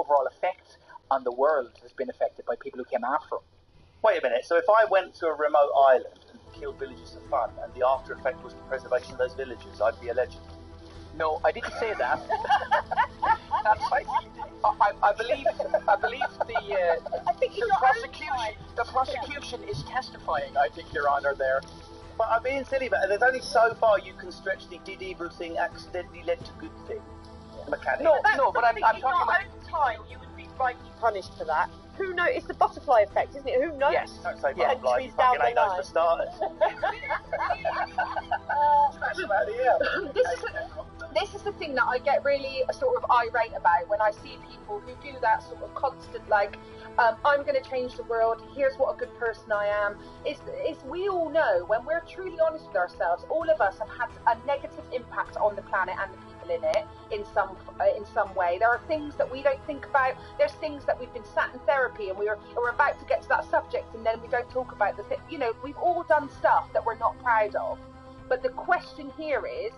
overall effect on the world has been affected by people who came after him. Wait a minute, so if I went to a remote island and killed villagers for fun, and the after effect was the preservation of those villagers, I'd be a legend? No, I didn't say that. I believe the prosecution is testifying, I think, Your Honour, there. But I'm being silly, but there's only so far you can stretch the did evil thing accidentally led to good thing mechanic. No, but I'm talking about... Over time, you would be rightly punished for that. Who knows? It's the butterfly effect, isn't it? Who knows? Yes. Don't say butterfly, you fucking ain't knows for starters. Smash them out of here. This is the thing that I get really sort of irate about when I see people who do that sort of constant, like, I'm going to change the world, here's what a good person I am. Is we all know, when we're truly honest with ourselves, all of us have had a negative impact on the planet and the people in it in some way. There are things that we don't think about. There's things that we've been sat in therapy and we're about to get to that subject and then we don't talk about the thing. You know, we've all done stuff that we're not proud of. But the question here is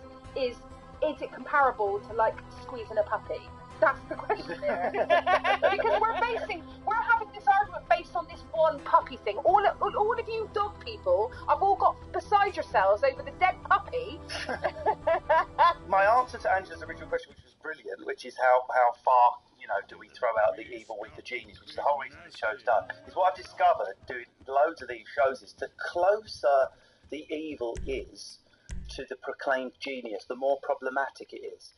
it comparable to, like, squeezing a puppy? That's the question here. Because we're having this argument based on this one puppy thing. All of you dog people have all got beside yourselves over the dead puppy. My answer to Angela's original question, which was brilliant, which is how far, do we throw out the evil with the genius, which is the whole reason this show's done, is what I've discovered doing loads of these shows is the closer the evil is to the proclaimed genius, the more problematic it is.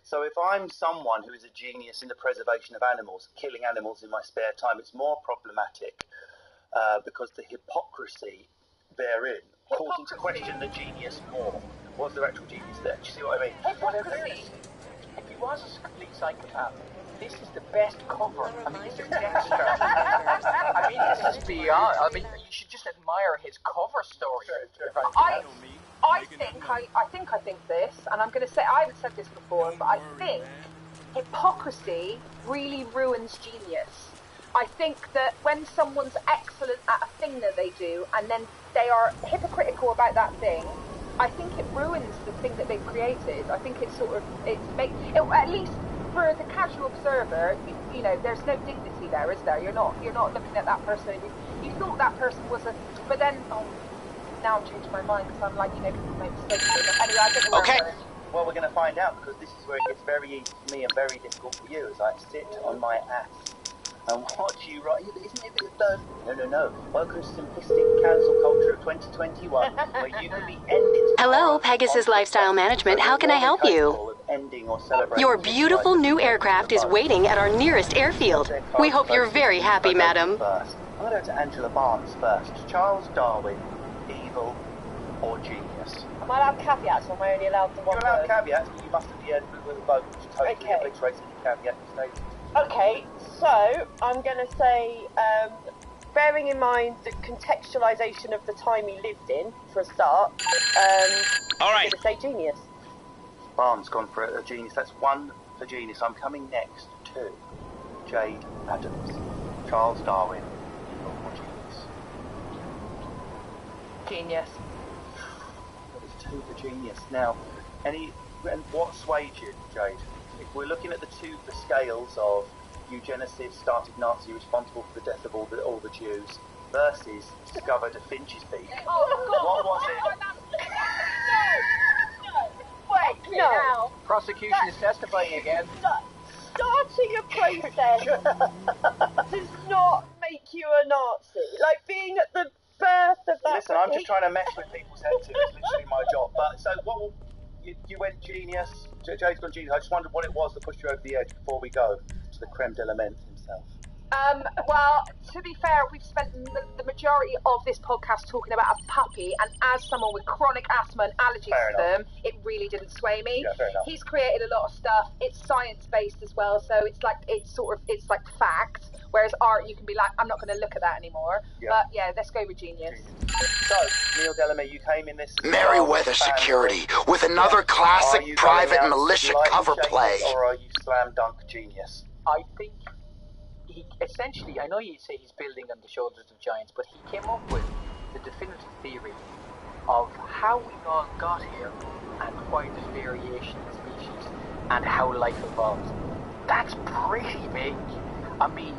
So if I'm someone who is a genius in the preservation of animals, killing animals in my spare time, it's more problematic because the hypocrisy therein calls into question the genius more. Was there actual genius there? Do you see what I mean? Hypocrisy. If he was a complete psychopath, this is the best cover. I mean, this is Dexter. I mean, this is beyond. I mean, you should just admire his cover story. I think this, and I'm going to say, I haven't said this before, but I think hypocrisy really ruins genius. I think that when someone's excellent at a thing that they do, and then they are hypocritical about that thing, I think it ruins the thing that they've created. I think at least for the casual observer, you know, there's no dignity there, is there? You're not looking at that person. You thought that person was but then, now I'm changing my mind because I'm like, people make mistakes. Anyway, I don't know. Okay. Well, we're going to find out, because this is where it gets very easy for me and very difficult for you, as I sit on my ass and watch you write. Isn't it a bit of No. Welcome to simplistic cancel culture of 2021, where you can be ended. Hello, Pegasus Lifestyle Management. How can I help you? Your beautiful new aircraft is waiting at our nearest airfield. We hope you're very happy, madam. I'm going to go to Angela Barnes first. Charles Darwin, evil or genius? Am I allowed caveats, or am I only allowed the one? You're allowed caveats, but you must at the end with a vote which totally obliterates any caveat stated. Okay, so I'm going to say, bearing in mind the contextualisation of the time he lived in, for a start, all right. I'm going to say genius. Barnes gone for a genius. That's one for genius. I'm coming next to Jade Adams. Charles Darwin, evil or genius? Genius. That is two for genius. Now, and what swayed you, Jade? If we're looking at the scales of eugenicist started Nazi responsible for the death of all the Jews versus discovered at Finch's Peak. Oh, God. What was it? Wait, no. Prosecution is testifying again. Starting a process does not make you a Nazi. Like, being at the birth of that... Listen, I'm just trying to mess with people's heads here. It's literally my job. But, so, you went genius. Jade's gone genius. I just wondered what it was that pushed you over the edge before we go to the creme de la menthe himself. Well, to be fair, we've spent the majority of this podcast talking about a puppy, and as someone with chronic asthma and allergies to them, it really didn't sway me. Yeah, fair enough. He's created a lot of stuff. It's science-based as well, so it's like fact. Whereas art, you can be like, I'm not going to look at that anymore. Yeah. But yeah, let's go with genius. So, Neil Delamere, you came in this... Merryweather Security, with another classic private militia cover play. Or are you slam dunk genius? I think essentially, I know you say he's building on the shoulders of giants, but he came up with the definitive theory of how we all got here and why there's variation in species and how life evolves. That's pretty big. I mean,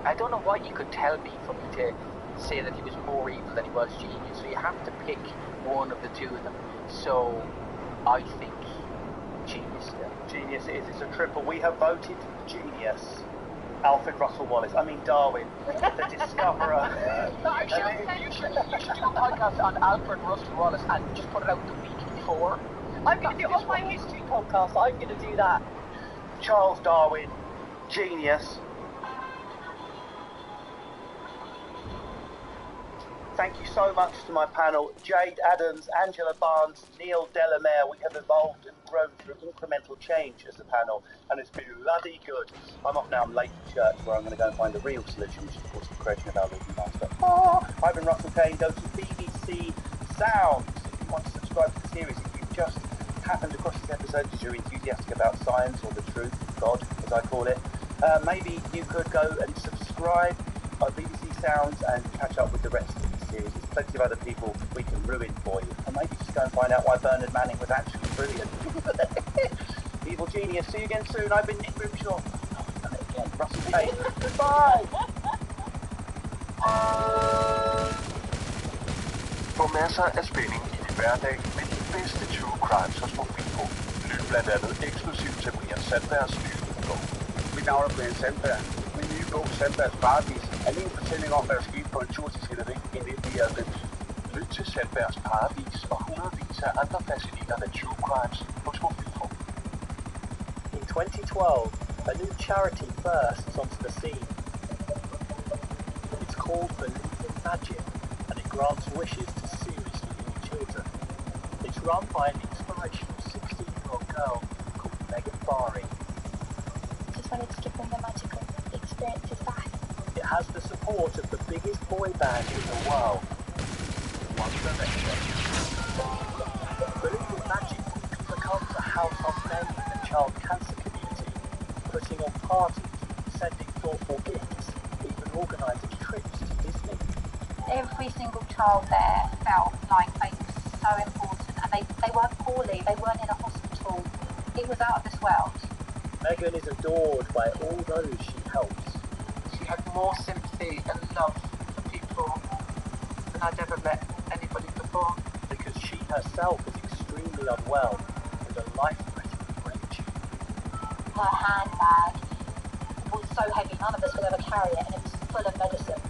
I don't know what you could tell me for me to say that he was more evil than he was genius. So you have to pick one of the two of them. So I think genius still. Genius it is. It's a triple. We have voted genius. Alfred Russel Wallace. I mean Darwin, the discoverer. You should do a podcast on Alfred Russel Wallace and just put it out the week before. I'm going to do on my history podcast. I'm going to do that. Charles Darwin, genius. Thank you so much to my panel, Jade Adams, Angela Barnes, Neil Delamere. We have evolved and grown through incremental change as a panel, and it's been bloody good. I'm off now, I'm late for church, where I'm going to go and find the real solution, which is, of course, the creation of our Lord and Master. I've been Russell Kane. Go to BBC Sounds if you want to subscribe to the series. If you've just happened across this episode because you're enthusiastic about science or the truth, God, as I call it, maybe you could go and subscribe on BBC Sounds and catch up with the rest of the series. There's plenty of other people we can ruin for you. And maybe just go and find out why Bernard Manning was actually brilliant. Evil genius. See you again soon. I've been Nick Grimshaw. Oh, I've done it again. Russell Kane. Goodbye. Få masser af spænding i din hverdag med de bedste true crimes hos Mobilko. Lyt blandt andet eksklusivt til Brian Sandbergs nye bog. Mit navn er Brian Sandberg. Min nye bog, Sandbergs Paradis, er en fortælling om, hvad der skete på en tur til Skilleri i 1999. Lyt til Sandbergs Paradis og hundredvis af andre fascinerende true crimes hos Mobilko. In 2012, a new charity bursts onto the scene. It's called Believe in Magic, and it grants wishes to seriously ill children. It's run by an inspirational 16-year-old girl called Megan Barry. Just wanted to give them the magical experiences back. It has the support of the biggest boy band in the world, One Direction. Believe in Magic becomes a household name in the child cancer community, putting on parties, sending thoughtful gifts, even organising trips to Disney. Every single child there felt like they were so important, and they weren't poorly, they weren't in a hospital. It was out of this world. Megan is adored by all those she helps. She had more sympathy and love for people than I'd ever met anybody before. Because she herself is extremely unwell with a life-threatening brain tumor. Her handbag was so heavy, none of us could ever carry it, and it was full of medicine.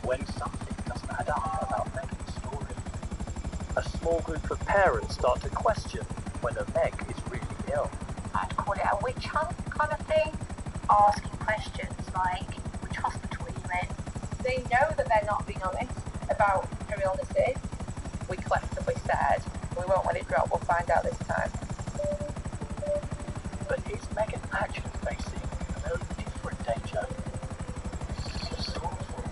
When something doesn't add up about Megan's story, a small group of parents start to question whether Meg is really ill. I'd call it a witch hunt kind of thing. Asking questions like, which hospital are you in? They know that they're not being honest about her illnesses. We collectively said, we won't let it drop, we'll find out this time. But is Megan actually facing a very different danger? The story for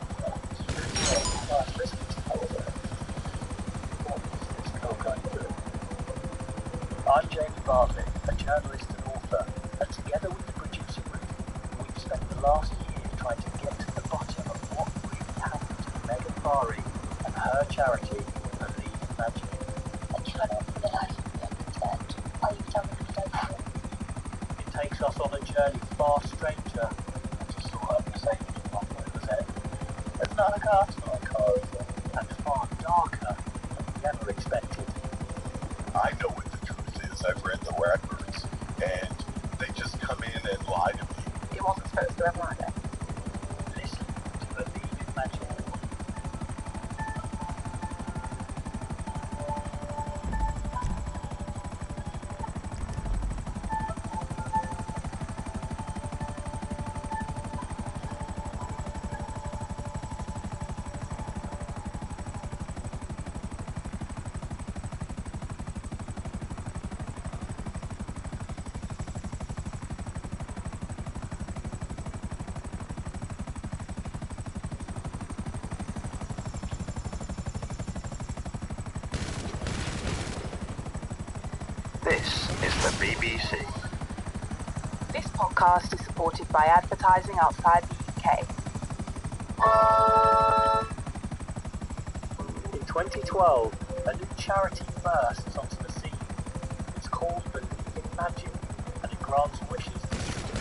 listening to all of it. What is this girl going through? I'm Jamie Bartlett, a journalist and author, and together with the producer Ruth, we've spent the last year trying to get to the bottom of what really happened to Megan Barry and her charity, Believe in Magic. I cannot for the life of me understand why you've done what you've done for me. It takes us on a journey far stranger than just saw her Mercedes one way, was it? It's not a car, it's not a car, is it? And far darker than we ever expected. I know what the truth is. I've read the records, and they just come in and lie to me. It wasn't supposed to have like that. Listen to Believe in Magic. This is the BBC. This podcast is supported by advertising outside the UK. In 2012, a new charity bursts onto the scene. It's called Believe in Magic, and it grants wishes to children.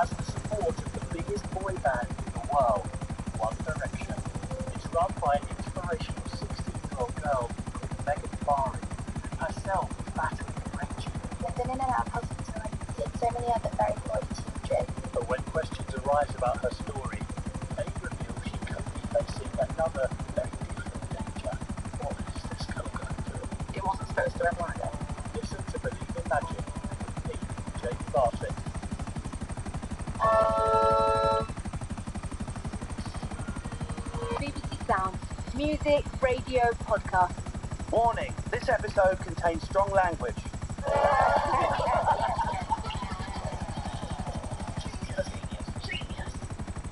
has the support of the biggest boy band in the world, One Direction. It's run by an inspirational 16-year-old girl called Megan Barry, herself battling depression. They've been in and out of hospital and seen so many other very poorly children. But when questions arise about her story, they reveal she could be facing another very different danger. What is this girl going through? It wasn't supposed to end like that. Listen to Believe in Magic with me, Jake Bartlett. BBC Sounds. Music, radio, podcast. Warning, this episode contains strong language.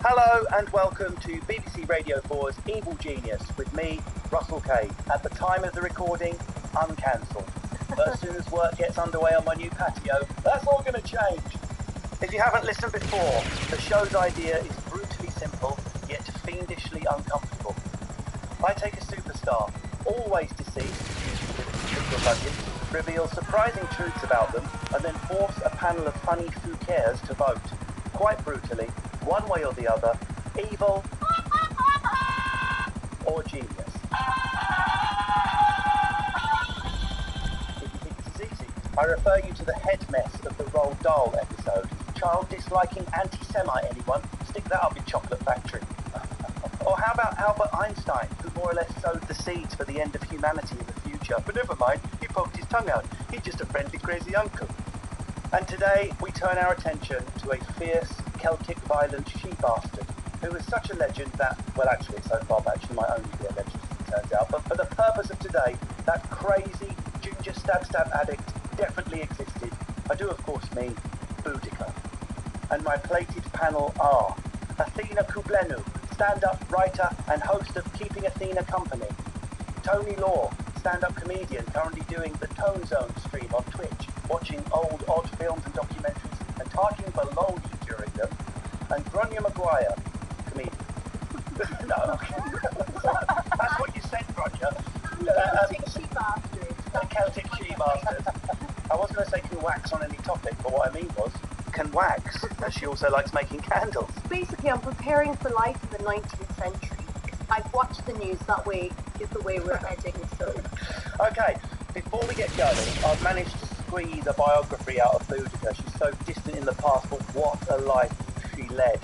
Hello and welcome to BBC Radio 4's Evil Genius with me, Russell Cade. At the time of the recording, uncancelled. But as soon as work gets underway on my new patio, that's all going to change. If you haven't listened before, the show's idea is brutally simple, yet fiendishly uncomfortable. I take a superstar, always deceased, usually with a particular budget, reveal surprising truths about them, and then force a panel of funny fouquets to vote. Quite brutally, one way or the other, evil or genius. If you think this is easy, I refer you to the head mess of the Roald Dahl episode. Child disliking anti-Semite, anyone? Stick that up your chocolate factory. Or how about Albert Einstein, who more or less sowed the seeds for the end of humanity in the future? But never mind, he poked his tongue out. He's just a friendly crazy uncle. And today, we turn our attention to a fierce, Celtic violent she-bastard, who is such a legend that, well actually so far back she might only be a legend as it turns out, but for the purpose of today, that crazy ginger stab addict definitely existed. I do of course mean Boudica. And my plated panel are Athena Kublenu, stand-up writer and host of Keeping Athena Company. Tony Law, stand-up comedian currently doing the Tone Zone stream on Twitch, watching old odd films and documentaries and talking baloney during them. And Bronya Maguire, comedian. No, that's what you said, Bronya. Celtic she-bastard. A Celtic she-bastard. I was going to say can wax on any topic, but what I mean was can wax, as she also likes making candles. Basically, I'm preparing for life in the 19th century. I've watched the news, that way is the way we're heading, so... Okay, before we get going, I've managed to squeeze a biography out of Boudica. She's so distant in the past, but what a life she led.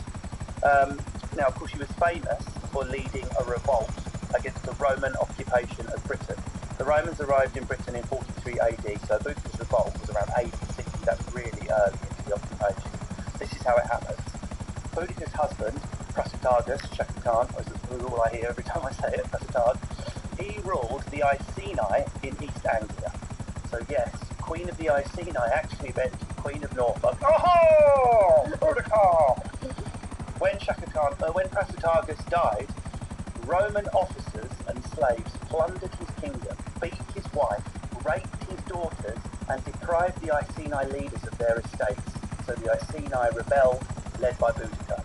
Now, of course, she was famous for leading a revolt against the Roman occupation of Britain. The Romans arrived in Britain in 43 AD, so Boudica's revolt was around AD 60. That's really early into the occupation. This is how it happens. Boudica's husband, Prasutagus, Shaka Khan, is all I hear every time I say it, Prasutag, he ruled the Iceni in East Anglia. So yes, Queen of the Iceni actually meant Queen of Norfolk. Oh, Boudica! When when Prasutagus died, Roman officers and slaves plundered his kingdom, beat his wife, raped his daughters, and deprived the Iceni leaders of their estates. So the Iceni rebelled, led by Boudica.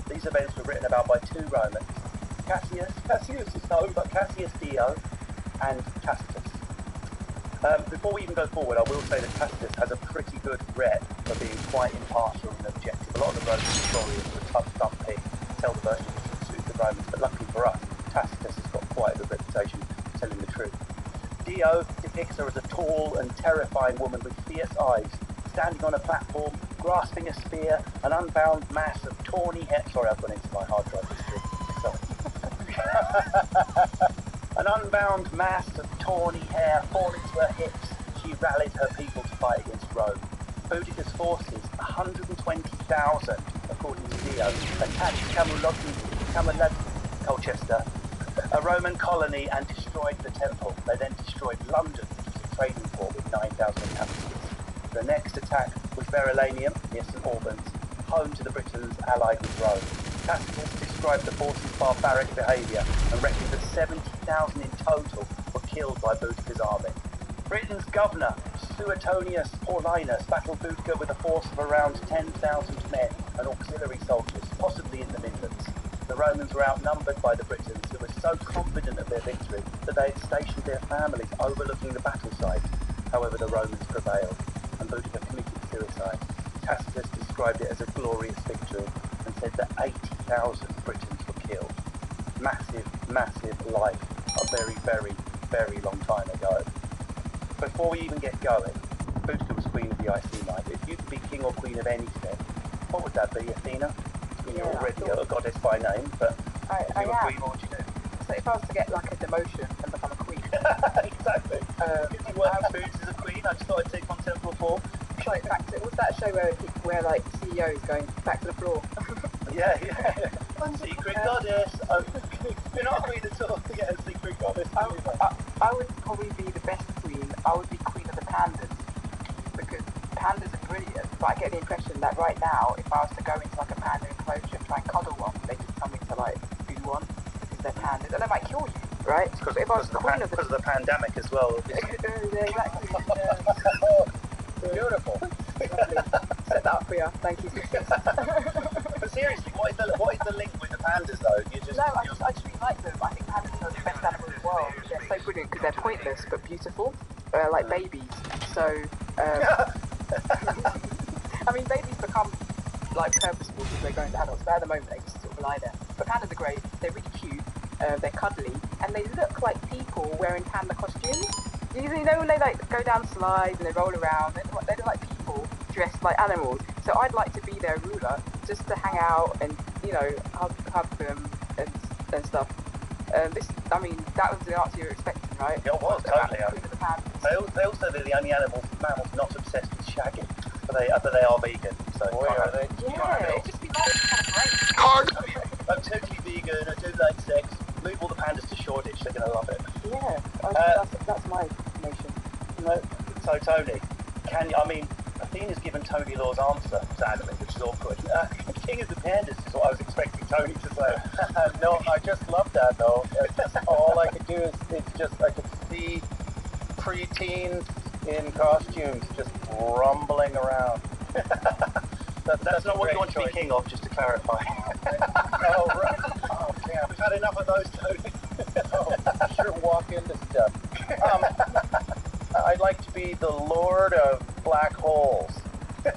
These events were written about by two Romans, Cassius is known, but Cassius Dio and Tacitus. Before we even go forward, I will say that Tacitus has a pretty good rep for being quite impartial and objective. A lot of the Roman historians were tough thumping, tell the version that suits the Romans, but luckily for us, Tacitus has got quite a good reputation for telling the truth. Dio depicts her as a tall and terrifying woman with fierce eyes, standing on a platform, grasping a spear, an unbound mass of tawny hair. Sorry, I've gone into my hard drive history. Sorry. An unbound mass of tawny hair falling to her hips, she rallied her people to fight against Rome. Boudica's forces, 120,000, according to Dio, attacked Colchester, a Roman colony, and destroyed the temple. They then destroyed London, which was a trading port with 9,000 inhabitants. The next attack was Verulamium, near St Albans, home to the Britons allied with Rome. Tacitus described the forces' barbaric behaviour and reckoned that 70,000 in total were killed by Boudica's army. Britain's governor, Suetonius Paulinus, battled Boudica with a force of around 10,000 men and auxiliary soldiers, possibly in the Midlands. The Romans were outnumbered by the Britons, who were so confident of their victory that they had stationed their families overlooking the battle site. However, the Romans prevailed, and Boudica committed suicide. Tacitus described it as a glorious victory and said that 80,000 Britons were killed. Massive, massive life a very, very, very long time ago. Before we even get going, Boudica was queen of the Icy Night. If you could be king or queen of anything, what would that be, Athena? You're already a goddess by name, but if you were queen, what would you do? So if I was to get like a demotion and become a queen. Exactly. If you weren't foods as a queen, I just thought I'd take contemporary form. Like back to, what's that show where like CEOs going back to the floor? Yeah. Secret goddess. You're not a queen at all. Yeah, secret goddess. I would probably be the best queen. I would be queen of the pandas. Because pandas are brilliant, but I get the impression that right now, if I was to go into like a panda enclosure and try and cuddle one, they just tell me to like do one because they're pandas, and they might kill you, right? Because of the pandemic as well. Yeah, exactly. Beautiful. Set that up for you. Thank you. But seriously, what is the link with the pandas though? I just really like them. I think pandas are the best animals in the world. They're so brilliant because they're pointless but beautiful, like babies. So, I mean, babies become like purposeful because they go into adults, but at the moment they just sort of lie there. But pandas are great. They're really cute. They're cuddly, and they look like people wearing panda costumes. You know when they like go down slides and they roll around, they look like people dressed like animals. So I'd like to be their ruler, just to hang out and hug them and stuff. That was the answer you were expecting, right? Yeah, it was totally. They also they're the only mammals not obsessed with shagging, but they are vegan. So are they? Yeah, it'd just be like Hard. I'm totally vegan. I don't like sex. Move all the pandas to Shoreditch. They're gonna love it. Yeah, that's my nation. So Tony, Athena's given Tony Law's answer, sadly, which is awkward. King of the pandas is what I was expecting Tony to say. No, I just love that though. All I could do is I could see pre-teens in costumes just rumbling around. That's not what you want to be king of, just to clarify. Oh, right. Oh, damn. We've had enough of those, Tony. Sure walk into stuff. I'd like to be the Lord of Black Holes. To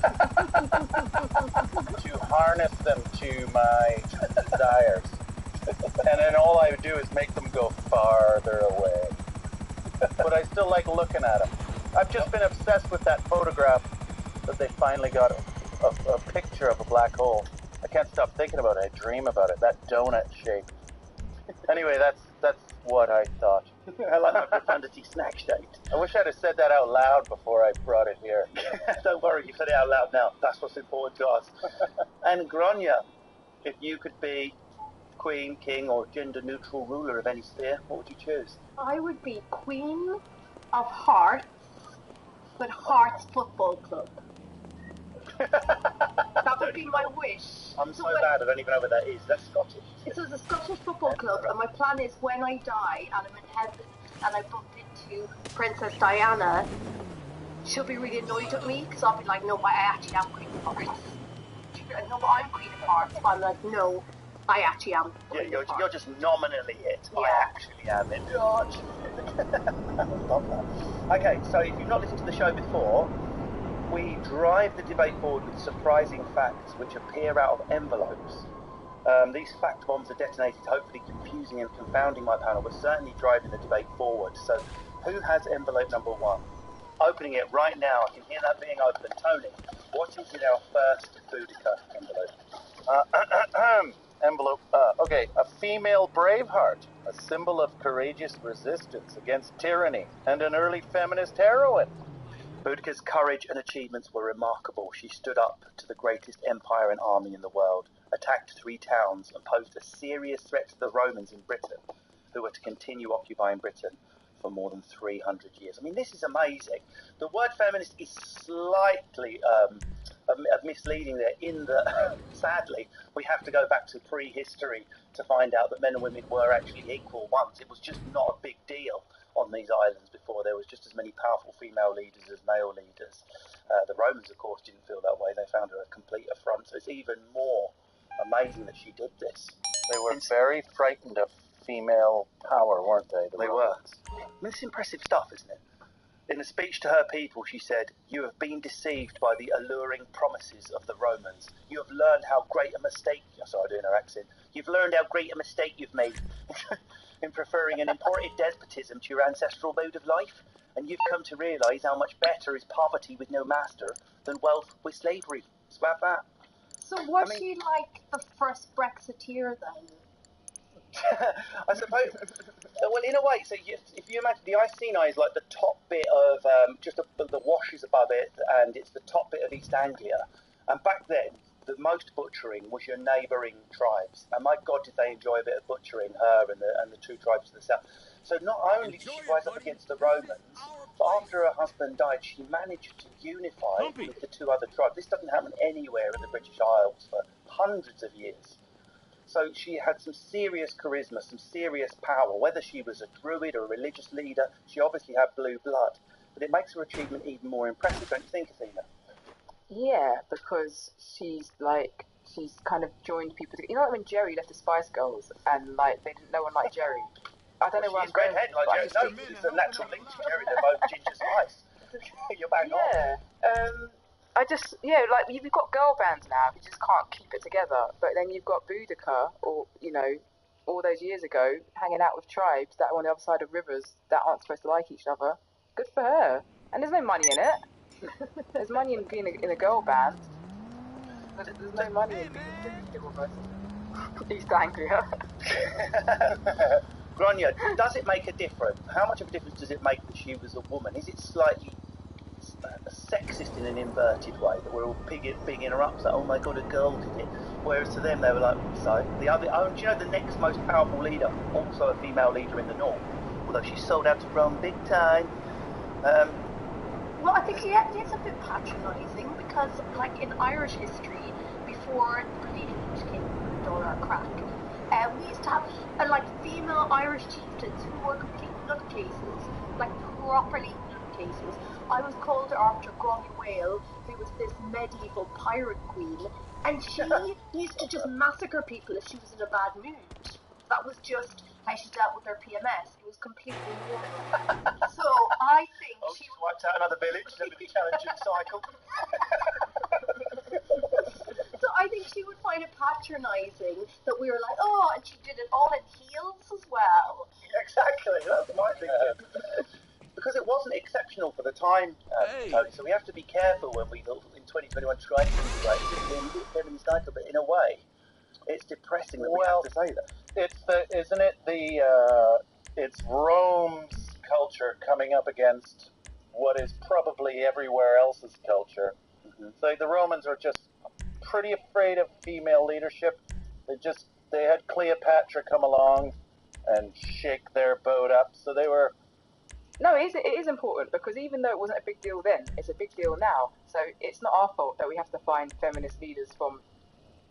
harness them to my desires. And then all I would do is make them go farther away. But I still like looking at them. I've just been obsessed with that photograph that they finally got a picture of a black hole. I can't stop thinking about it. I dream about it. That donut shape. Anyway, that's what I thought. I like my profundity snack shaped. I wish I'd have said that out loud before I brought it here. Don't worry, you said it out loud now. That's what's important to us. And Grania, if you could be queen, king, or gender-neutral ruler of any sphere, what would you choose? I would be Queen of Hearts, but Hearts Football Club. That would be my wish. I'm so bad, I don't even know what that is. That's Scottish. It's a Scottish football club, and my plan is when I die and I'm in heaven and I bump into Princess Diana, she'll be really annoyed at me because I'll be like, no, but I actually am Queen of Hearts. No, but I'm Queen of Hearts. But I'm like, no, I actually am Queen of Hearts. You're just nominally it. Yeah. I actually am it. I love that. Okay, so if you've not listened to the show before, we drive the debate forward with surprising facts which appear out of envelopes. These fact bombs are detonated, hopefully confusing and confounding my panel, but certainly driving the debate forward. So, who has envelope number 1? Opening it right now. I can hear that being opened. Tony, what is in our first Boudica envelope? Envelope. Okay, a female braveheart, a symbol of courageous resistance against tyranny, and an early feminist heroine. Boudica's courage and achievements were remarkable. She stood up to the greatest empire and army in the world, attacked 3 towns, and posed a serious threat to the Romans in Britain, who were to continue occupying Britain for more than 300 years. I mean, this is amazing. The word feminist is slightly misleading there in that, sadly, we have to go back to prehistory to find out that men and women were actually equal once. It was just not a big deal on these islands before. There was just as many powerful female leaders as male leaders. The Romans, of course, didn't feel that way. They found her a complete affront. So it's even more amazing that she did this. They were very frightened of female power, weren't they? They were. I mean, it's impressive stuff, isn't it? In a speech to her people, she said, "You have been deceived by the alluring promises of the Romans. You have learned how great a mistake..." Sorry, doing her accent. "You've learned how great a mistake you've made in preferring an imported despotism to your ancestral mode of life. And you've come to realise how much better is poverty with no master than wealth with slavery." Scrap that. So was she like the first Brexiteer then? I suppose. Well, in a way, so if you imagine the Iceni is like the top bit of the washes above it, and it's the top bit of East Anglia. And back then, the most butchering was your neighbouring tribes. And my God, did they enjoy a bit of butchering, her and the two tribes to the south. So not only did she rise up against the Romans, but after her husband died, she managed to unify with the two other tribes. This doesn't happen anywhere in the British Isles for hundreds of years. So she had some serious charisma, some serious power. Whether she was a druid or a religious leader, she obviously had blue blood. But it makes her achievement even more impressive, don't you think, Athena? Yeah, because she's kind of joined people together. You know, like when Jerry left the Spice Girls and like they didn't know one like Jerry. I don't know where I'm going. Redhead like Jerry. No, it's a natural link to Jerry. They're both ginger spice. You're bang on. Like you've got girl bands now who just can't keep it together. But then you've got Boudica, or all those years ago, hanging out with tribes that are on the other side of rivers that aren't supposed to like each other. Good for her. And there's no money in it. There's money in being in a girl band. There's no money in being a little person. East Anglia. Grania, does it make a difference? How much of a difference does it make that she was a woman? Is it slightly sexist in an inverted way, that we're all bigging her up, so, oh my God, a girl did it? Whereas to them, they were like, so? The other, do you know the next most powerful leader, also a female leader in the north, although she sold out to Rome big time. Well, I think it's a bit patronising because, like, in Irish history, before the British came with all our crack, we used to have female Irish chieftains who were complete nutcases, like properly nutcases. I was called after Granny Whale, who was this medieval pirate queen, and she used to just massacre people if she was in a bad mood. That was just how she dealt with her PMS. It was completely normal. So I think she wiped out another village, lived in a challenging cycle. So I think she would find it patronising that we were like, oh, and she did it all in heels as well. Yeah, exactly, that's my thinking. Because it wasn't exceptional for the time, Tony, so we have to be careful when we, in 2021, try to integrate it in the feminist cycle, but in a way, it's depressing that we have to say that. It's Rome's culture coming up against what is probably everywhere else's culture. Mm-hmm. So the Romans were just pretty afraid of female leadership. They had Cleopatra come along and shake their boat up, so they were... No, it is important, because even though it wasn't a big deal then, it's a big deal now. So it's not our fault that we have to find feminist leaders from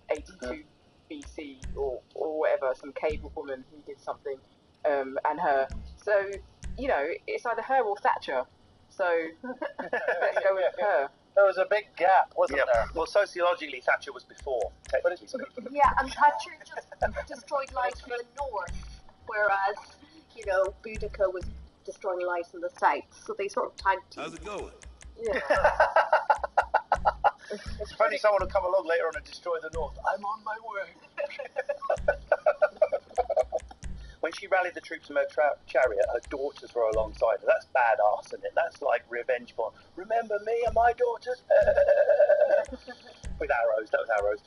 82 BC or whatever, some cave woman who did something, and her. So, it's either her or Thatcher. So let's go with her. There was a big gap, wasn't there? Well, sociologically, Thatcher was before, technically speaking. Yeah, and Thatcher just destroyed life in the north, whereas, Boudica was destroying life in the south. So they sort of tagged team. How's it going? Yeah. If only someone would come along later on and destroy the north. I'm on my way. When she rallied the troops in her chariot, her daughters were alongside her. That's badass, isn't it? That's like revenge porn. Remember me and my daughters? With arrows, that was arrows.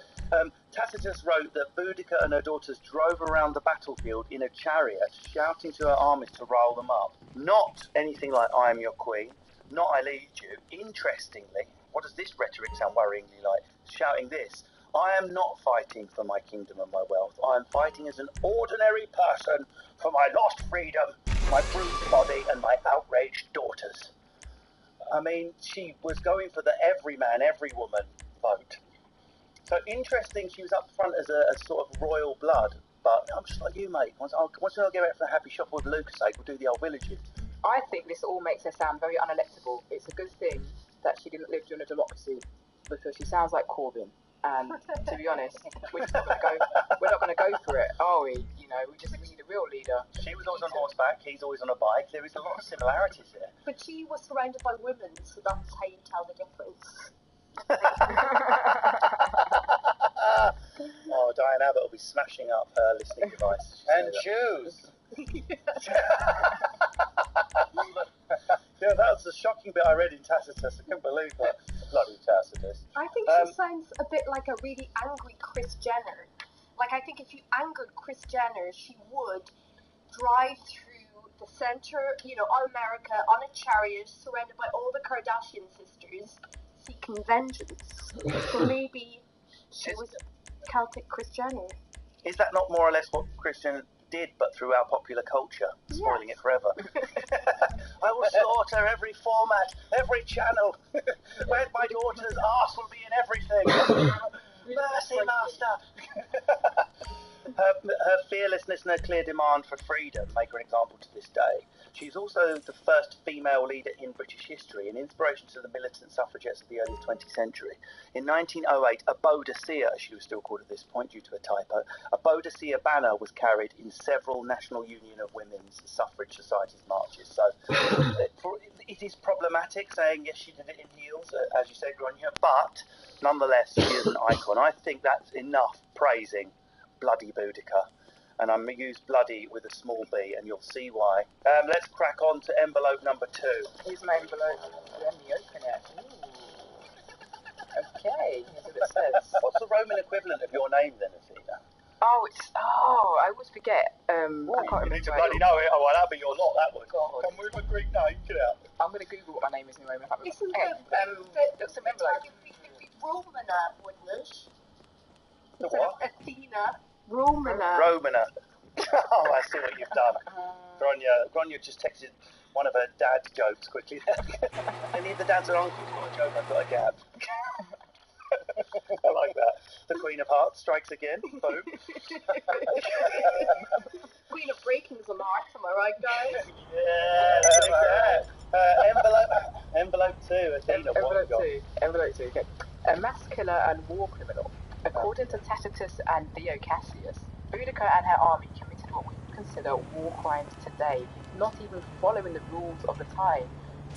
Tacitus wrote that Boudica and her daughters drove around the battlefield in a chariot, shouting to her armies to rile them up. Not anything like, I am your queen, not I lead you. Interestingly, what does this rhetoric sound worryingly like? Shouting this, I am not fighting for my kingdom and my wealth. I am fighting as an ordinary person for my lost freedom, my bruised body, and my outraged daughters. I mean, she was going for the every man, every woman vote. So interesting, she was up front as a sort of royal blood, but I'm just like you, mate. Once I'll get out for a happy shop with Lucas' sake, we'll do the old villages. I think this all makes her sound very unelectable. It's a good thing that she didn't live during a democracy, because she sounds like Corbyn. And to be honest, we're not going to go for it, are we? know, we just need a real leader. She was always on horseback, he's always on a bike. There is a lot of similarities there. But she was surrounded by women, so that's how you tell the difference. Oh, Diane Abbott will be smashing up her listening device. And shoes! Yeah, that was the shocking bit I read in Tacitus. I couldn't believe that. Bloody Tacitus. I think she sounds a bit like a really angry Kris Jenner. Like, I think if you angered Kris Jenner, she would drive through the center, you know, of America on a chariot surrounded by all the Kardashian sisters seeking vengeance. So maybe she was Celtic Kris Jenner. Is that not more or less what Kris Jenner did, but through our popular culture, spoiling it forever? I will slaughter every format, every channel. Where my daughter's arse will be in everything. Mercy, master. Her fearlessness and her clear demand for freedom make her an example to this day. She's also the first female leader in British history, an inspiration to the militant suffragettes of the early 20th century. In 1908, a Boadicea, as she was still called at this point due to a typo, a Boadicea banner was carried in several National Union of Women's Suffrage Societies marches. So it is problematic saying, yes, she did it in heels, as you said, Gráinne, but nonetheless, she is an icon. I think that's enough praising bloody Boudica. And I'm going to use bloody with a small b, and you'll see why. Let's crack on to envelope number 2. Here's my envelope. Let me open it. Ooh. Okay, here's what it says. What's the Roman equivalent of your name then, Athena? I always forget. I can't remember. You need to bloody know it. Oh, well, that'll be your lot, that would. Come with a Greek name, get out. I'm going to Google what my name is in Roman. Isn't Look, some envelope. Romana, wouldn't it? The what? Athena. Romana. Oh, I see what you've done. Gráinne just texted one of her dad jokes quickly. Any of the dads or uncles got a joke I've got a gap. I like that. The Queen of Hearts strikes again. Boom. Queen of Breaking's a mark, am I right, guys? Yeah. Envelope 2. Athena, Envelope 2. Okay. A mass killer and war criminal. According to Tacitus and Dio Cassius, Boudica and her army committed what we would consider war crimes today, not even following the rules of the time.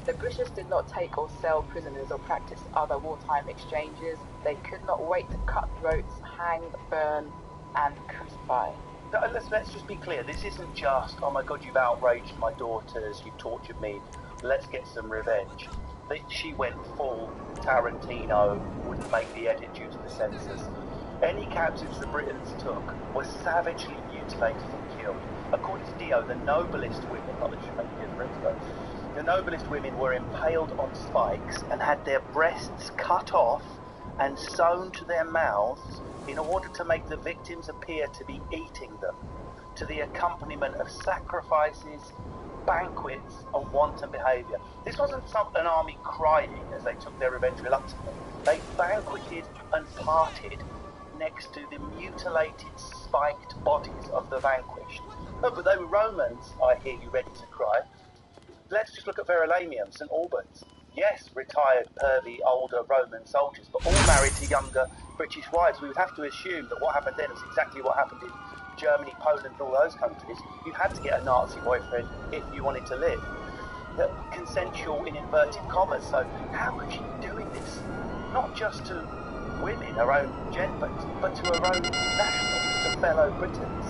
The British did not take or sell prisoners or practice other wartime exchanges. They could not wait to cut throats, hang, burn, and crucify. Let's just be clear. This isn't just, oh my God, you've outraged my daughters, you've tortured me, let's get some revenge. She went full Tarantino, wouldn't make the edit due to the censors. Any captives the Britons took were savagely mutilated and killed. According to Dio, the noblest women, not that she made the difference, but the noblest women were impaled on spikes and had their breasts cut off and sewn to their mouths in order to make the victims appear to be eating them, to the accompaniment of sacrifices, banquets, and wanton behaviour. This wasn't an army crying as they took their revenge reluctantly. They banqueted and parted next to the mutilated, spiked bodies of the vanquished. Oh, but they were Romans, I hear you ready to cry. Let's just look at Verulamium, St. Albans. Yes, retired, pervy, older Roman soldiers, but all married to younger British wives. We would have to assume that what happened then was exactly what happened in Germany, Poland, and all those countries. You had to get a Nazi boyfriend if you wanted to live. Consensual in inverted commas, so how could she be doing this? Not just to women, her own gender, but to her own nationals, to fellow Britons.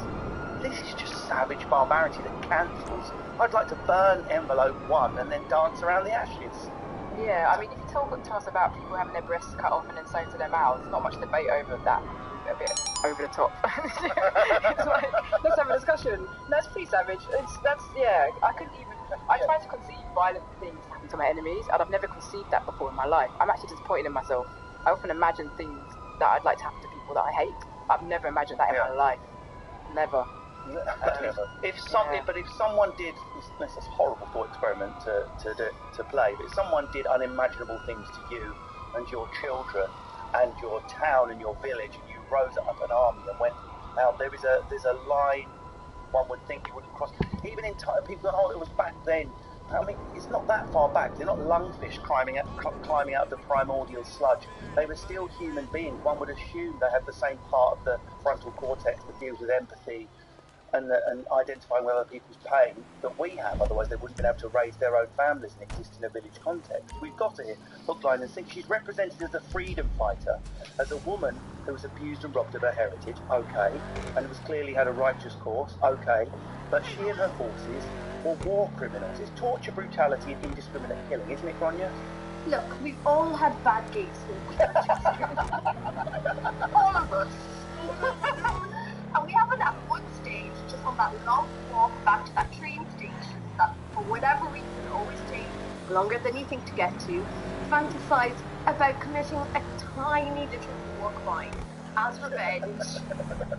This is just savage barbarity that cancels. I'd like to burn envelope 1 and then dance around the ashes. Yeah, I mean, if you talk to us about people having their breasts cut off and then sewn to their mouths, not much debate over that. A bit over the top. It's like, let's have a discussion. That's pretty savage. I try to conceive violent things happen to my enemies, and I've never conceived that before in my life. I'm actually disappointed in myself. I often imagine things that I'd like to happen to people that I hate. I've never imagined that in my life. Never. If someone did, this is a horrible thought experiment to play, but if someone did unimaginable things to you and your children and your town and your village, and you rose up an army and went out, there's a line one would think you wouldn't cross. Even in time, people go, oh, it was back then. I mean, it's not that far back. They're not lungfish climbing out of the primordial sludge. They were still human beings. One would assume they had the same part of the frontal cortex that deals with empathy and identifying with other people's pain that we have. Otherwise, they wouldn't have been able to raise their own families and exist in a village context. We've got to hook, line, and sinker. She's represented as a freedom fighter, as a woman who was abused and robbed of her heritage, okay, and was clearly had a righteous cause, okay, but she and her forces were war criminals. It's torture, brutality, and indiscriminate killing, isn't it, Grania? Look, we've all had bad gigs in all of us. And we haven't at one stage, just on that long walk back to that train station, that for whatever reason always takes longer than you think to get to, fantasize about committing a tiny little war crime as revenge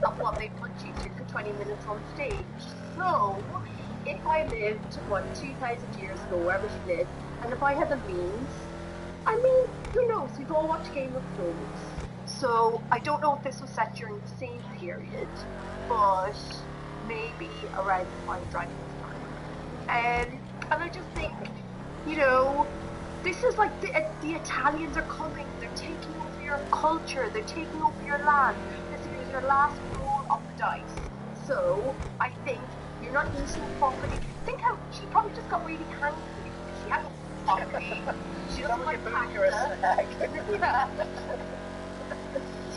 of what they put you through for 20 minutes on stage. So, if I lived, 2,000 years ago, wherever she lived, and if I had the means, I mean, who knows, we've all watched Game of Thrones. So, I don't know if this was set during the same period, but maybe around the Fire Dragon's time. And I just think, you know, this is like the Italians are coming, they're taking over your culture, they're taking over your land. This is your last roll of the dice. So, I think you're not using property. Think how she probably just got really hungry. She hadn't property. She doesn't like pasta.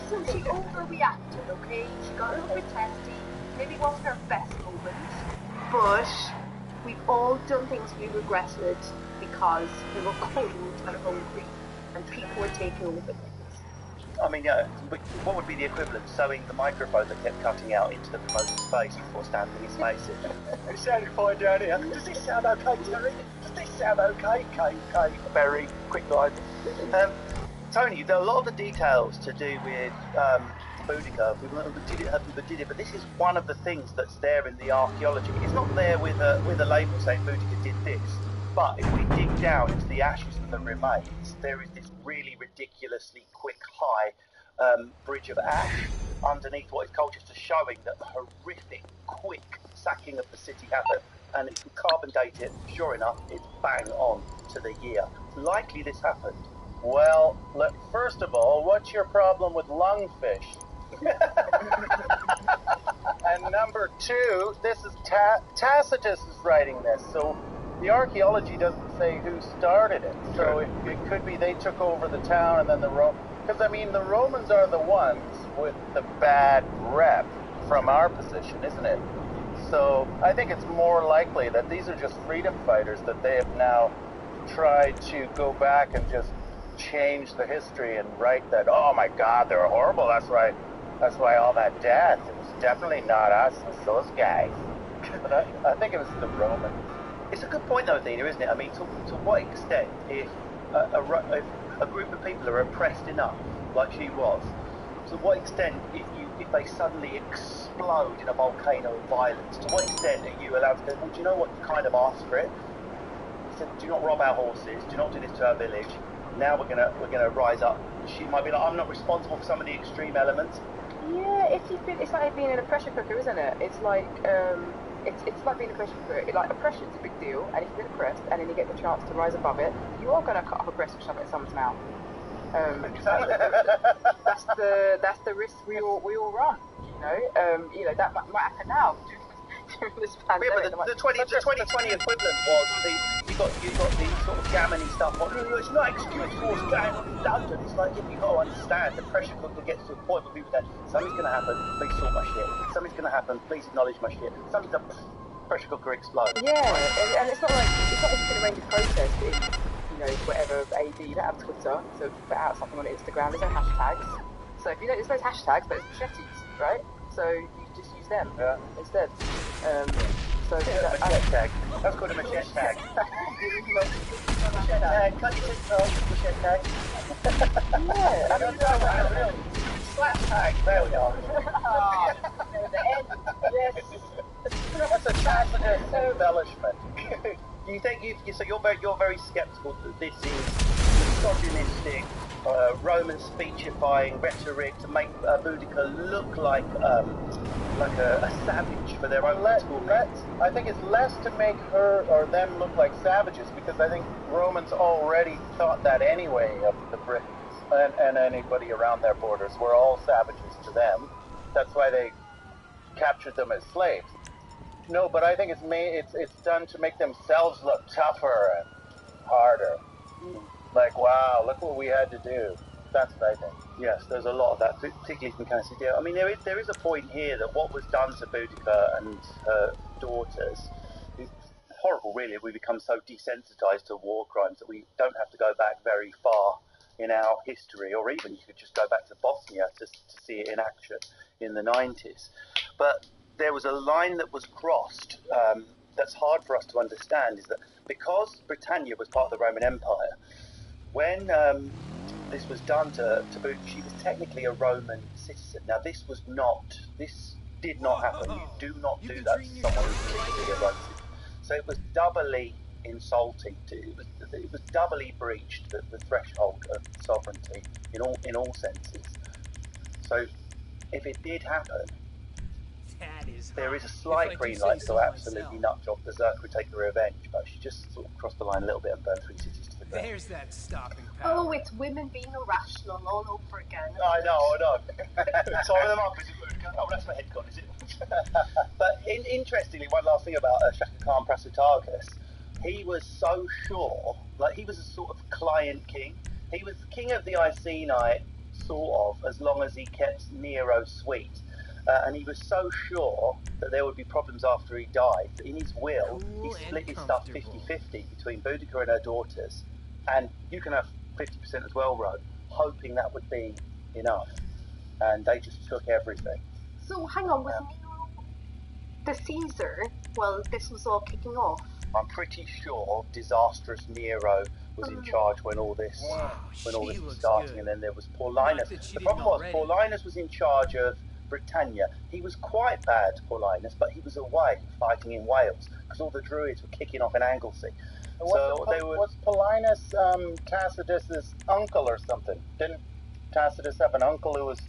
So she overreacted, okay? She got a little bit testy. Maybe it wasn't her best moment. But we've all done things we regretted because we were cold and hungry and people were taking over things. I mean, what would be the equivalent? Sewing the microphone that kept cutting out into the promoter's face before standing his face in. It sounded fine down here. Does this sound okay, Terry? Does this sound okay? Okay. Very quick line. Tony, there are a lot of the details to do with Boudica. We did it, but this is one of the things that's there in the archaeology. It's not there with a label saying Boudica did this, but if we dig down into the ashes and the remains, there is this really ridiculously quick, high bridge of ash underneath what is called just a showing that the horrific, quick sacking of the city happened. And if we carbon date it, sure enough, it's bang on to the year. Likely this happened. Well, first of all, what's your problem with lungfish? And number two, this is Tacitus is writing this, so the archaeology doesn't say who started it. So it could be they took over the town and then the Romans. Because, I mean, the Romans are the ones with the bad rep from our position, isn't it? So I think it's more likely that these are just freedom fighters that they have now tried to go back and just change the history and write that, oh my God, they're horrible. That's why all that death. It was definitely not us, it was those guys. But I think it was the Romans. It's a good point though, Athena, isn't it? I mean, to what extent, if a group of people are oppressed enough, like she was, to what extent, if they suddenly explode in a volcano of violence, to what extent are you allowed to go, well, do you know what, you kind of asked for it? He said, do not rob our horses, do not do this to our village. Now we're gonna rise up. She might be like, I'm not responsible for some of the extreme elements. Yeah, it's like being in a pressure cooker, isn't it? It's like it's like being a pressure cooker. Like oppression's a big deal, and if you're oppressed and then you get the chance to rise above it, you are gonna cut off a breast and shove it in someone's mouth. That's the risk we all run. You know that might happen now. This pandemic. Yeah, but the 2020 equivalent was you got the sort of gammony stuff on, it's not excuse for what's going on in London. It's like, you've got to understand, the pressure cooker gets to a point where people say, something's going to happen, please sort my shit. Something's going to happen, please acknowledge my shit. Something's a pressure cooker explodes. Yeah, and it's not like you can arrange a protest in, whatever AD, you don't have Twitter, so put out something on Instagram, there's no hashtags. So if there's no hashtags, but it's machetes, right? So you just use them instead. Machete tag. That's called a machete tag. Machete tag. Cut your TikTok. Machete tag. Yeah, I mean, slash tag. There we are. The end. Yes. That's a Tacitus embellishment. Do you think so? You're very skeptical that this is misogynistic, Roman speechifying rhetoric to make Boudica look like a savage for their own political means. I think it's less to make her or them look like savages, because I think Romans already thought that anyway of the Britons and anybody around their borders. Were all savages to them. That's why they captured them as slaves. No, but I think it's done to make themselves look tougher and harder. Like, wow, look what we had to do. That's what I think. Yes, there's a lot of that, particularly from Cassidy. I mean, there is a point here that what was done to Boudica and her daughters is horrible, really. We become so desensitized to war crimes that we don't have to go back very far in our history, or even you could just go back to Bosnia to see it in action in the 90s. But there was a line that was crossed that's hard for us to understand, is that because Britannia was part of the Roman Empire, when this was done to Boudica, she was technically a Roman citizen. Now, this did not happen. You do not do that to someone who's technically a Roman citizen. So it was doubly insulting. It was doubly breached the threshold of sovereignty in all senses. So if it did happen, there is a slight green light to go absolutely nut job berserk would take the revenge, but she just sort of crossed the line a little bit and burned 3 cities to the ground. There's that stopping power. Oh, it's women being irrational all over again. I know. Sorry, the mark is Boudica. Oh, that's my head gone, is it? But interestingly, one last thing about Shaka Khan Prasutagus, he was so sure, like he was a sort of client king. He was king of the Iceni, sort of, as long as he kept Nero sweet. And he was so sure that there would be problems after he died that in his will, he split his stuff 50-50 between Boudica and her daughters. And you can have 50% as well, Ro, hoping that would be enough. And they just took everything. So, hang on, was Nero the Caesar while this was all kicking off? I'm pretty sure disastrous Nero was in charge when all this was starting, and then there was Paulinus. The problem was Paulinus was in charge of Britannia. He was quite bad, Paulinus, but he was away fighting in Wales because all the Druids were kicking off in Anglesey. Was Paulinus Tacitus's uncle or something? Didn't Tacitus have an uncle who was?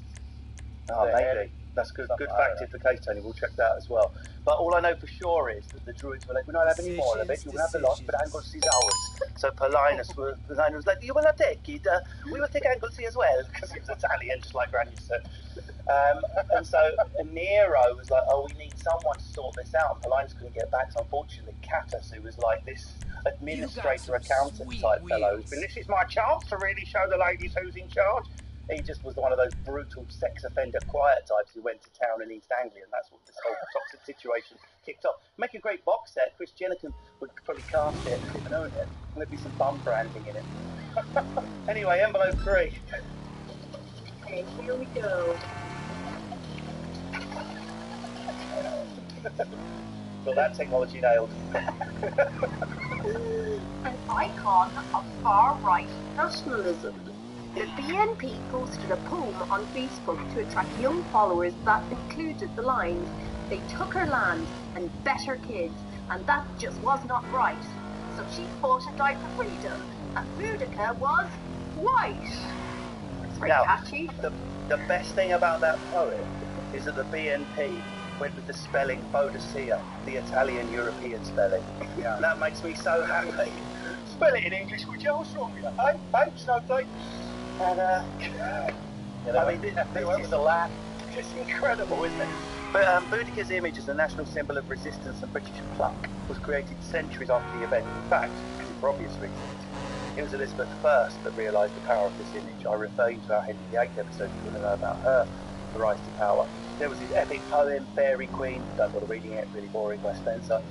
Oh, maybe. That's good fact if the case, Tony. We'll check that as well. But all I know for sure is that the Druids were like, we're not having any more of it. You will have the lot, but Anglesey is ours. So Paulinus was like, you will not take it. We will take Anglesey as well, because he was Italian, just like Granny said. And so Nero was like, oh, we need someone to sort this out. And Paulinus couldn't get back, so unfortunately Catus, who was like this administrator accountant type fellow, who's been, this is my chance to really show the ladies who's in charge. He just was one of those brutal sex offender quiet types who went to town in East Anglia, and that's what this whole toxic situation kicked off. Make a great box set. Chris Jenner would probably cast it and own it. And there'd be some bum branding in it. Anyway, envelope 3. Okay, here we go. Got that technology nailed. An icon of far-right nationalism. The BNP posted a poem on Facebook to attract young followers that included the lines, "They took her land and bet her kids, and that just was not right. So she fought and died for freedom, and Boudica was white." It's very catchy. The best thing about that poem is that the BNP went with the spelling Boadicea, the Italian European spelling. Yeah. And that makes me so happy. Spell it in English, would you? What's wrong with you? Hey, Snowflake. And, I mean, this is a laugh. It's incredible, isn't it? But Boudica's image as a national symbol of resistance and British pluck was created centuries after the event. In fact, for obvious reasons, it was Elizabeth I that realised the power of this image. I refer you to our Henry VIII episode if you want to know about her rise to power. There was his epic poem, Fairy Queen, don't bother reading it, really boring, by Spencer,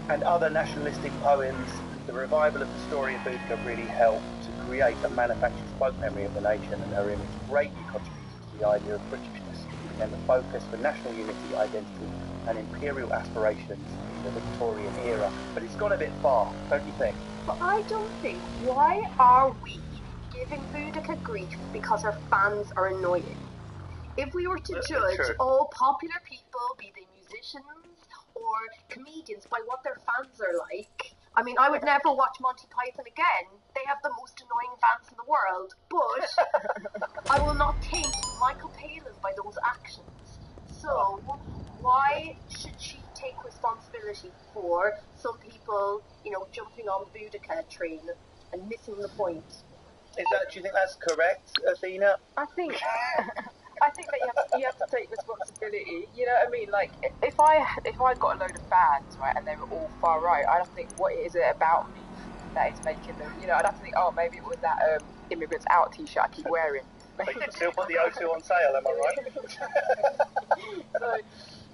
and other nationalistic poems. The revival of the story of Boudica really helped to create a manufactured folk memory of the nation, and her image greatly contributed to the idea of Britishness. It became the focus for national unity, identity, and imperial aspirations in the Victorian era. But it's gone a bit far, don't you think? But I don't think. Why are we giving Boudica grief because her fans are annoying? If we were to judge all popular people, be they musicians or comedians, by what their fans are like, I mean, I would never watch Monty Python again. They have the most annoying fans in the world. But I will not taint Michael Palin by those actions. So why should she take responsibility for some people, jumping on the Boudica train and missing the point? Do you think that's correct, Athena? I think I think that you have to take responsibility. You know what I mean? Like, if I got a load of fans, right, and they were all far right, I'd have to think, what is it about me that is making them? You know, I'd have to think, oh, maybe it was that Immigrants Out T-shirt I keep wearing. They did still put the O2 on sale, am I right?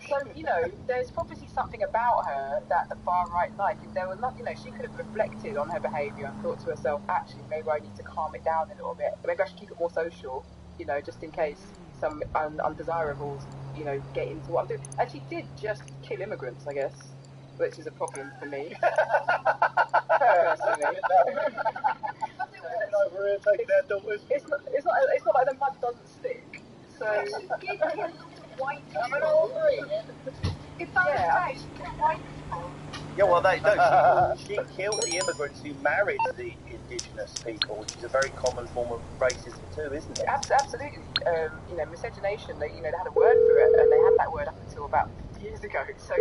So you know, there's obviously something about her that the far right like. If there was not, you know, she could have reflected on her behaviour and thought to herself, actually, maybe I need to calm it down a little bit. Maybe I should keep it more social, you know, just in case some undesirables, you know, get into what I'm doing. And she did just kill immigrants, I guess, which is a problem for me. Personally. It's not like the mud doesn't stick. So Yeah, well, she killed the immigrants who married the indigenous people, which is a very common form of racism too, isn't it? Absolutely. You know, miscegenation. They had a word for it, and they had that word up until about 50 years ago. So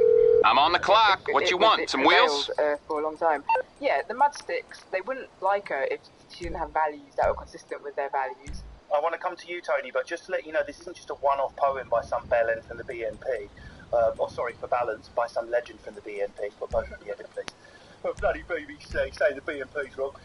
I'm on the clock. What you want? Some wheels? For a long time. Yeah, the mud sticks. They wouldn't like her if she didn't have values that were consistent with their values. I want to come to you, Tony, but just to let you know, this isn't just a one-off poem by some bellend from the BNP, for balance, by some legend from the BNP, but both of the edit, please. Oh, bloody BBC, say the BNP's wrong.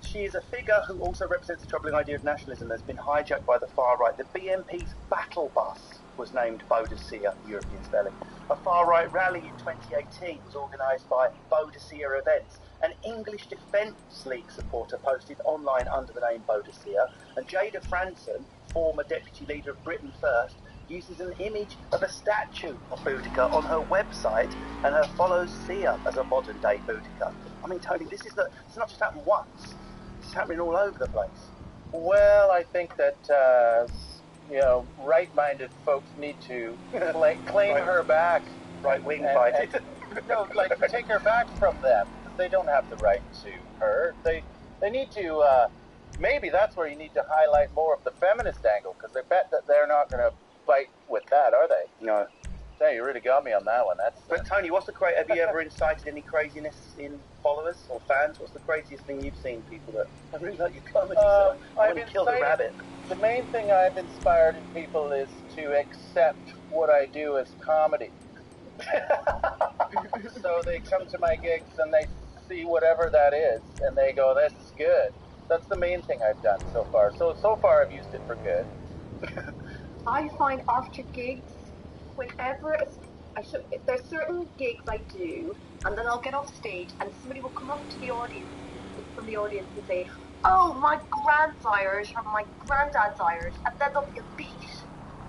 She is a figure who also represents the troubling idea of nationalism that's been hijacked by the far right. The BNP's battle bus was named Boadicea, European spelling. A far-right rally in 2018 was organised by Boadicea Events. An English Defence League supporter posted online under the name Boadicea, and Jada Franson, former deputy leader of Britain First, uses an image of a statue of Boudica on her website, and her follows Sia as a modern-day Boudica. I mean, Tony, this is not just happened once. It's happening all over the place. Well, I think that, you know, right-minded folks need to claim her back. Right-wing fighting. No, like, take her back from them. They don't have the right to her. They need to, maybe that's where you need to highlight more of the feminist angle, because I bet that they're not going to fight with that, are they? No. Hey, you really got me on that one. But Tony, have you ever incited any craziness in followers or fans? What's the craziest thing you've seen? People that I really like your comedy, so I want to kill the rabbit. The main thing I've inspired in people is to accept what I do as comedy. So they come to my gigs and they see whatever that is, and they go, "This is good." That's the main thing I've done so far. So far I've used it for good. I find after gigs, whenever there's certain gigs I do, and then I'll get off stage, and somebody will come up to the audience from the audience and say, "Oh, my grand's Irish," or "My granddad's Irish," and then there'll be a beat,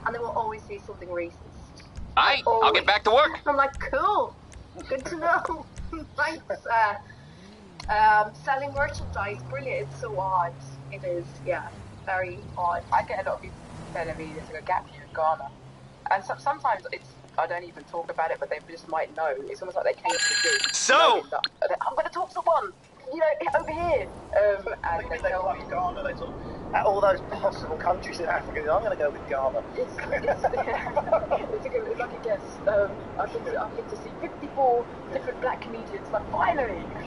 and they will always say something racist. Aye, I'll get back to work. I'm like, cool, good to know. Thanks. Selling merchandise, brilliant. It's so odd. It is, yeah, very odd. I get a lot of people telling me there's a gap year in Ghana, and sometimes I don't even talk about it, but they just might know. It's almost like they came to the gig. So I'm going to talk to someone, you know, over here. And they tell me Ghana. They talk at all those possible countries in Africa. I'm going to go with Ghana. It's like a guess. I've been to see 54 different black comedians. Like, finally. I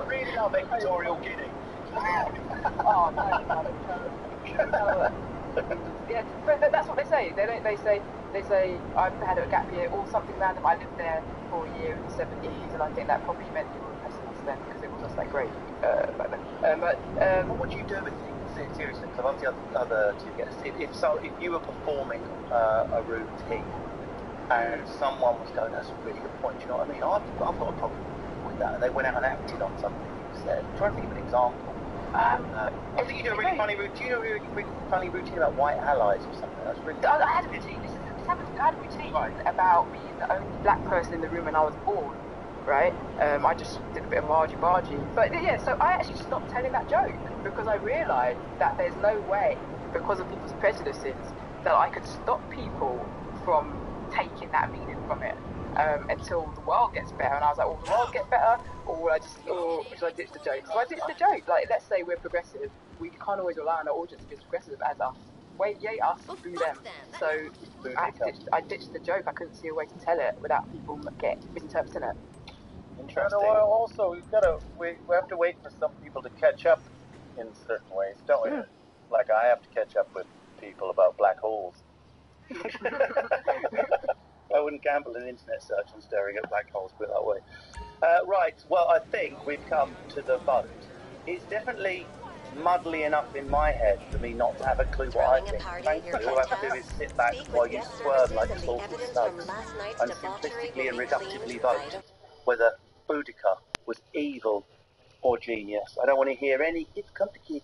really love Equatorial Guinea. Oh no. Yeah, but that's what they say. They say I've had a gap year or something random. I lived there for a year in the 70s, and I think that probably meant you were pessimist then, because it was just like great back then. What would you do with things? Seriously, because I've asked the other two guests. If you were performing a routine and someone was going, "That's a really good point," you know what I mean? I've got a problem with that, and they went out and acted on something you said. I'm trying to think of an example. I think you do a really funny routine. Do you know a really funny routine about white allies or something? That's really. I had a routine. I had a routine about being the only black person in the room when I was born. Right? I just did a bit of argy-bargy. But yeah, so I actually stopped telling that joke because I realised that there's no way, because of people's prejudices, that I could stop people from taking that meaning from it until the world gets better. And I was like, will the world get better? Or should I ditch the joke? So I ditched the joke. Like, let's say we're progressive. We can't always rely on our audience to be as progressive as us. Wait, yay us, boo them. So I ditched the joke. I couldn't see a way to tell it without people misinterpreting it. Interesting. Also, we have to wait for some people to catch up in certain ways, don't we? Like I have to catch up with people about black holes. I wouldn't gamble an internet search on staring at black holes, put it that way. Right, well, I think we've come to the vote. It's definitely muddly enough in my head for me not to have a clue what I think. Thankfully, all I have to do is sit back while you swerve like salted slugs and simplistically and reductively vote whether Boudica was evil or genius. I don't want to hear any, it's complicated.